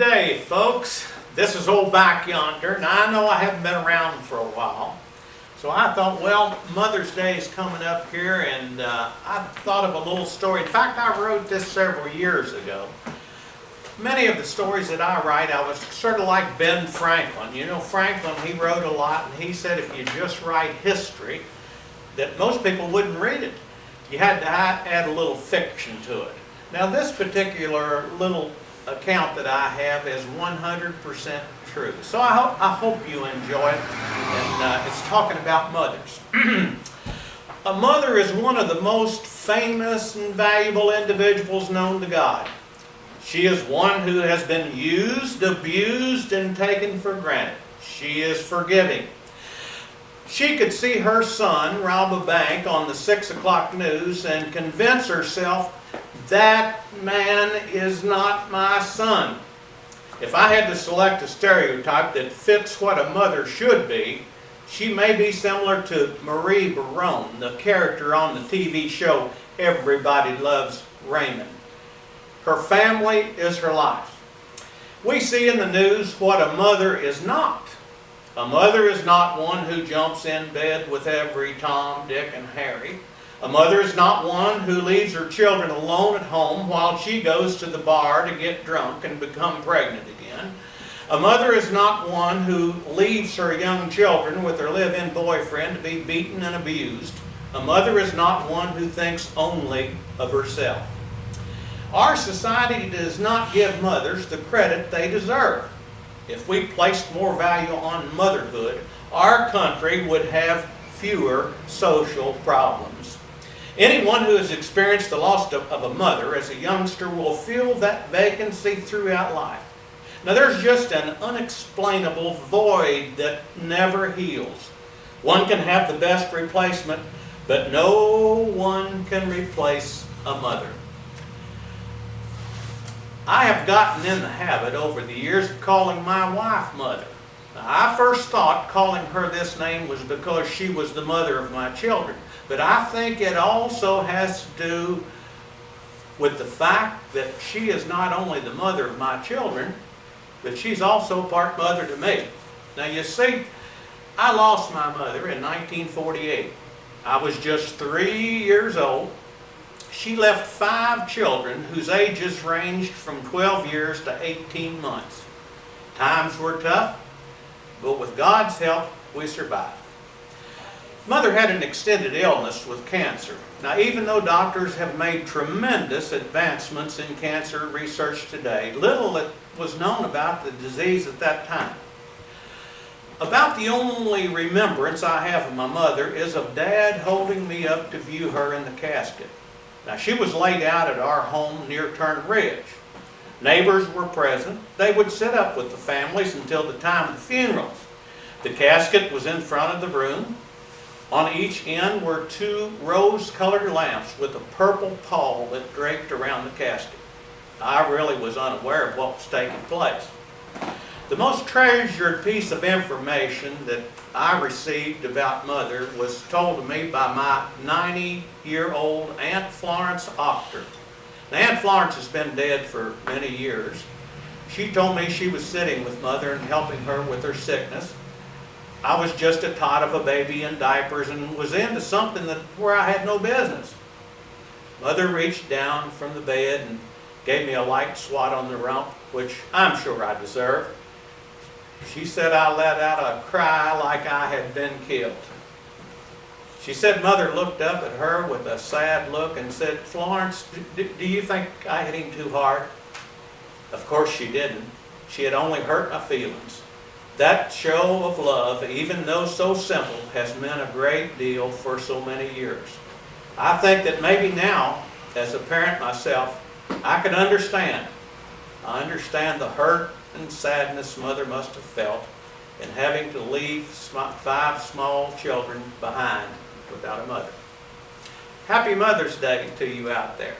day, folks. This is old Back Yonder. Now, I know I haven't been around for a while, so I thought, well, Mother's Day is coming up here, and I thought of a little story. In fact, I wrote this several years ago. Many of the stories that I write, I was sort of like Ben Franklin. You know, Franklin, he wrote a lot, and he said if you just write history, that most people wouldn't read it. You had to add a little fiction to it. Now, this particular little account that I have is 100% true. So I hope you enjoy it. And it's talking about mothers. A mother is one of the most famous and valuable individuals known to God. She is one who has been used, abused, and taken for granted. She is forgiving. She could see her son rob a bank on the 6 o'clock news and convince herself, that man is not my son. If I had to select a stereotype that fits what a mother should be, she may be similar to Marie Barone, the character on the TV show Everybody Loves Raymond. Her family is her life. We see in the news what a mother is not. A mother is not one who jumps in bed with every Tom, Dick, and Harry. A mother is not one who leaves her children alone at home while she goes to the bar to get drunk and become pregnant again. A mother is not one who leaves her young children with their live-in boyfriend to be beaten and abused. A mother is not one who thinks only of herself. Our society does not give mothers the credit they deserve. If we placed more value on motherhood, our country would have fewer social problems. Anyone who has experienced the loss of a mother as a youngster will feel that vacancy throughout life. Now, there's just an unexplainable void that never heals. One can have the best replacement, but no one can replace a mother. I have gotten in the habit over the years of calling my wife Mother. Now, I first thought calling her this name was because she was the mother of my children. But I think it also has to do with the fact that she is not only the mother of my children, but she's also part mother to me. Now, you see, I lost my mother in 1948. I was just 3 years old. She left 5 children whose ages ranged from 12 years to 18 months. Times were tough, but with God's help, we survived. Mother had an extended illness with cancer. Now, even though doctors have made tremendous advancements in cancer research today, little was known about the disease at that time. About the only remembrance I have of my mother is of Dad holding me up to view her in the casket. Now, she was laid out at our home near Turn Ridge. Neighbors were present. They would sit up with the families until the time of the funeral. The casket was in front of the room. On each end were 2 rose-colored lamps with a purple pall that draped around the casket. I really was unaware of what was taking place. The most treasured piece of information that I received about Mother was told to me by my 90-year-old Aunt Florence Octor. Now, Aunt Florence has been dead for many years. She told me she was sitting with Mother and helping her with her sickness. I was just a tot of a baby in diapers and was into something where I had no business. Mother reached down from the bed and gave me a light swat on the rump, which I'm sure I deserved. She said I let out a cry like I had been killed. She said Mother looked up at her with a sad look and said, "Florence, do you think I hit him too hard?" Of course she didn't. She had only hurt my feelings. That show of love, even though so simple, has meant a great deal for so many years. I think that maybe now, as a parent myself, I can understand. I understand the hurt and sadness Mother must have felt in having to leave 5 small children behind without a mother. Happy Mother's Day to you out there.